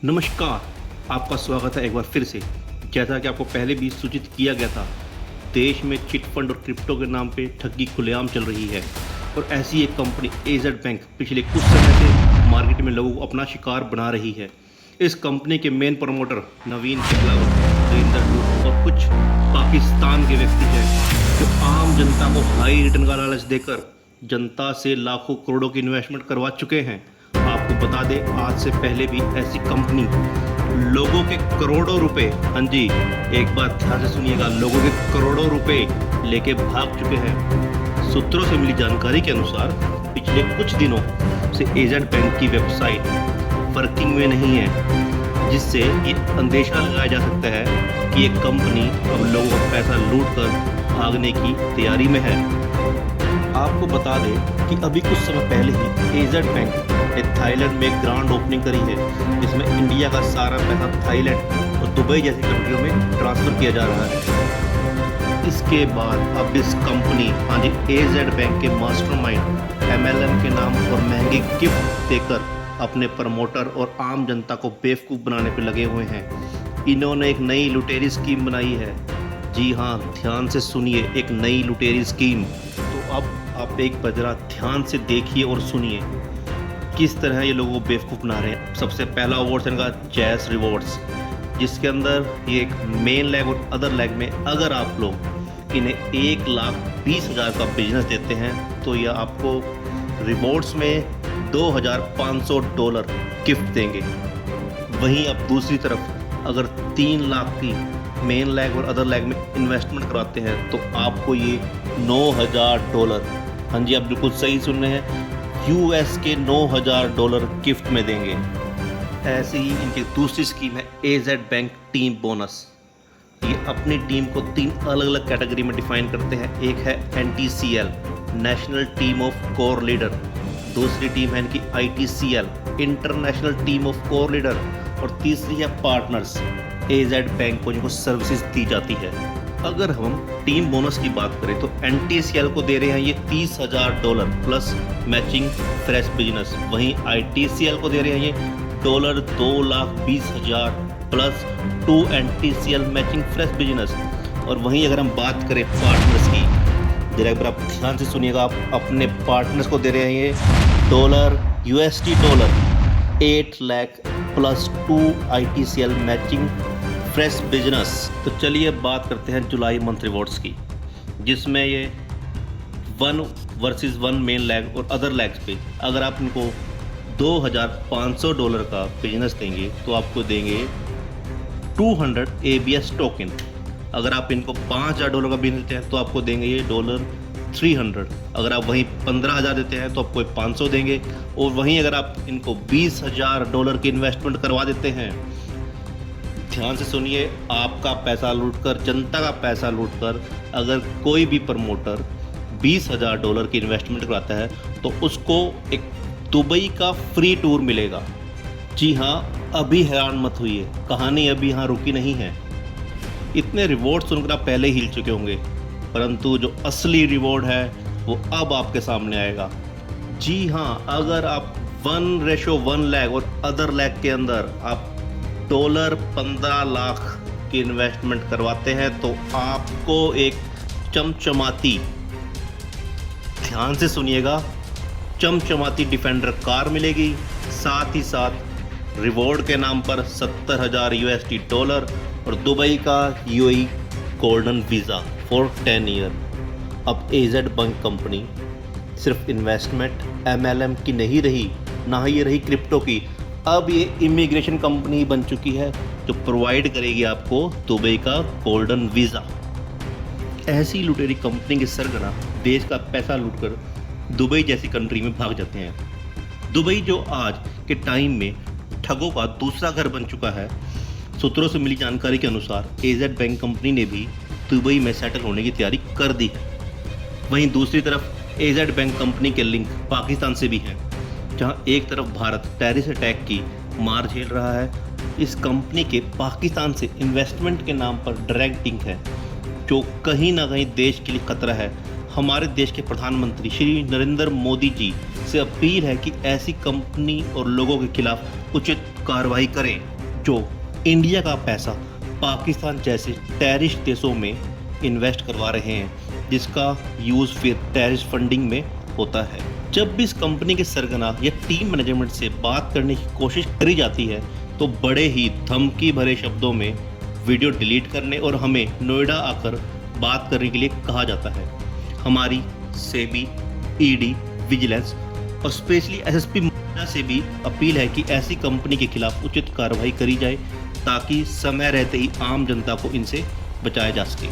नमस्कार, आपका स्वागत है एक बार फिर से। जैसा कि आपको पहले भी सूचित किया गया था, देश में चिट फंड और क्रिप्टो के नाम पे ठगी खुलेआम चल रही है और ऐसी एक कंपनी एजेड बैंक पिछले कुछ समय से मार्केट में लोगों को अपना शिकार बना रही है। इस कंपनी के मेन प्रमोटर नवीन किकलावर, सुरेंद्र लूट और कुछ पाकिस्तान के व्यक्ति हैं जो आम जनता को हाई रिटर्न का लालच देकर जनता से लाखों करोड़ों की इन्वेस्टमेंट करवा चुके हैं। आपको बता दें, आज से पहले भी ऐसी कंपनी लोगों के करोड़ों रुपए, हाँ जी, एक बात ध्यान से सुनिएगा, लोगों के करोड़ों रुपए लेके भाग चुके हैं। सूत्रों से मिली जानकारी के अनुसार पिछले कुछ दिनों से एजेड बैंक की वेबसाइट वर्किंग में नहीं है, जिससे ये अंदेशा लगाया जा सकता है कि ये कंपनी अब लोगों का पैसा लूट कर भागने की तैयारी में है। आपको बता दें कि अभी कुछ समय पहले ही एजेड बैंक ने थाईलैंड में ग्रांड ओपनिंग करी है, जिसमें इंडिया का सारा पैसा थाईलैंड और दुबई जैसी कंट्रियों में ट्रांसफ़र किया जा रहा है। इसके बाद अब इस कंपनी, हाँ जी, एजेड बैंक के मास्टरमाइंड एमएलएम के नाम और महंगी गिफ्ट देकर अपने प्रमोटर और आम जनता को बेवकूफ़ बनाने पर लगे हुए हैं। इन्होंने एक नई लुटेरी स्कीम बनाई है। जी हाँ, ध्यान से सुनिए, एक नई लुटेरी स्कीम। तो अब आप एक बजरा ध्यान से देखिए और सुनिए किस तरह ये लोगों को बेवकूफ़ बना रहे हैं। सबसे पहला अवार्ड इनका जैस रिवॉर्ड्स, जिसके अंदर ये एक मेन लेग और अदर लेग में अगर आप लोग इन्हें 1,20,000 का बिजनेस देते हैं तो यह आपको रिवॉर्ड्स में $2,500 गिफ्ट देंगे। वहीं अब दूसरी तरफ अगर 3 लाख की मेन लेग और अदर लेग में इन्वेस्टमेंट कराते हैं तो आपको ये $9,000, हाँ जी, आप बिल्कुल सही सुन रहे हैं, US के $9,000 गिफ्ट में देंगे। ऐसे ही इनकी दूसरी स्कीम है एजेड बैंक टीम बोनस। ये अपनी टीम को 3 अलग अलग कैटेगरी में डिफाइन करते हैं। एक है NTCL, national team of core leader. दूसरी टीम है इनकी ITCL, international team of core leader. और तीसरी है पार्टनर्स, एजेड बैंक को जिनको सर्विसेज दी जाती है। अगर हम टीम बोनस की बात करें तो NTCL को दे रहे हैं ये $30,000 प्लस मैचिंग फ्रेश बिजनेस। वहीं ITCL को दे रहे हैं ये $2,20,000 plus 2 NTCL matching fresh business. और वहीं अगर हम बात करें पार्टनर्स की, जरा एक बार आप ध्यान से सुनिएगा, आप अपने पार्टनर्स को दे रहे हैं ये $USD 8 lakh plus 2 ITCL matching fresh business. तो चलिए बात करते हैं जुलाई मंथ रिवॉर्ड्स की, जिसमें ये 1 वर्सेस 1 मेन लेग और अदर लेग्स पे अगर आप इनको $2,500 का बिजनेस देंगे तो आपको देंगे 200 ABS टोकन। अगर आप इनको $5,000 का बिजनेस देते हैं तो आपको देंगे ये $300। अगर आप वहीं 15,000 देते हैं तो आपको 500 देंगे। और वहीं अगर आप इनको $20,000 की इन्वेस्टमेंट करवा देते हैं, ध्यान से सुनिए, आपका पैसा लूटकर, जनता का पैसा लूटकर अगर कोई भी प्रमोटर $20,000 की इन्वेस्टमेंट कराता है तो उसको एक दुबई का फ्री टूर मिलेगा। जी हाँ, अभी हैरान मत होइए, कहानी अभी यहाँ रुकी नहीं है। इतने रिवॉर्ड सुनकर आप पहले हिल चुके होंगे, परंतु जो असली रिवॉर्ड है वो अब आपके सामने आएगा। जी हाँ, अगर आप 1:1 लाख और अदर लाख के अंदर आप $15 लाख की इन्वेस्टमेंट करवाते हैं तो आपको एक चमचमाती, ध्यान से सुनिएगा, चमचमाती डिफेंडर कार मिलेगी। साथ ही साथ रिवॉर्ड के नाम पर $70,000 USD और दुबई का UAE golden visa for 10 year. अब एजेड बैंक कंपनी सिर्फ इन्वेस्टमेंट MLM की नहीं रही, ना ही ये रही क्रिप्टो की, अब ये इमिग्रेशन कंपनी बन चुकी है जो प्रोवाइड करेगी आपको दुबई का गोल्डन वीज़ा। ऐसी लुटेरी कंपनी के सरगना देश का पैसा लूटकर दुबई जैसी कंट्री में भाग जाते हैं। दुबई जो आज के टाइम में ठगों का दूसरा घर बन चुका है। सूत्रों से मिली जानकारी के अनुसार एजेड बैंक कंपनी ने भी दुबई में सेटल होने की तैयारी कर दी है। वहीं दूसरी तरफ एजेड बैंक कंपनी के लिंक पाकिस्तान से भी हैं, जहां एक तरफ भारत टेररिस्ट अटैक की मार झेल रहा है, इस कंपनी के पाकिस्तान से इन्वेस्टमेंट के नाम पर डायरेक्ट लिंक है, जो कहीं ना कहीं देश के लिए खतरा है। हमारे देश के प्रधानमंत्री श्री नरेंद्र मोदी जी से अपील है कि ऐसी कंपनी और लोगों के खिलाफ उचित कार्रवाई करें जो इंडिया का पैसा पाकिस्तान जैसे टेररिस्ट देशों में इन्वेस्ट करवा रहे हैं, जिसका यूज़ फिर टेररिस्ट फंडिंग में होता है। जब भी इस कंपनी के सरगना या टीम मैनेजमेंट से बात करने की कोशिश करी जाती है तो बड़े ही धमकी भरे शब्दों में वीडियो डिलीट करने और हमें नोएडा आकर बात करने के लिए कहा जाता है। हमारी सेबी, ईडी, विजिलेंस और स्पेशली एसएसपी नोएडा से भी अपील है कि ऐसी कंपनी के खिलाफ उचित कार्रवाई करी जाए ताकि समय रहते ही आम जनता को इनसे बचाया जा सके।